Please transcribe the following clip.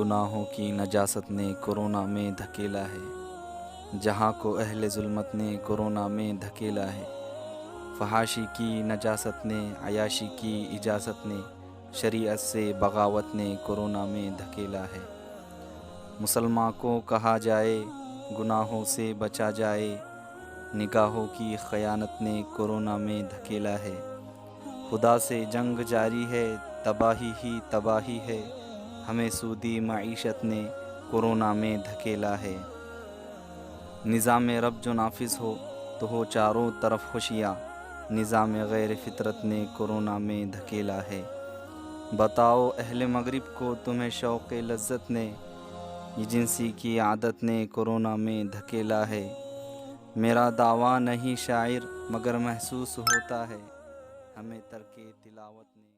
گناہوں کی نجاست نے کورونا میں دھکیلا ہے، جہاں کو اہل ظلمت نے کورونا میں دھکیلا ہے۔ فحاشی کی نجاست نے، عیاشی کی اجازت نے، شریعت سے بغاوت نے کورونا میں دھکیلا ہے۔ مسلمان کو کہا جائے گناہوں سے بچا جائے، نگاہوں کی خیانت نے کورونا میں دھکیلا ہے۔ خدا سے جنگ جاری ہے، تباہی ہی تباہی ہے، ہمیں سودی معیشت نے کورونا میں دھکیلا ہے۔ نظام رب جو نافذ ہو تو ہو چاروں طرف خوشیاں، نظام غیر فطرت نے کورونا میں دھکیلا ہے۔ بتاؤ اہل مغرب کو تمہیں شوق لذت نے، یہ جنسی کی عادت نے کورونا میں دھکیلا ہے۔ میرا دعویٰ نہیں شاعر مگر محسوس ہوتا ہے، ہمیں ترک تلاوت نے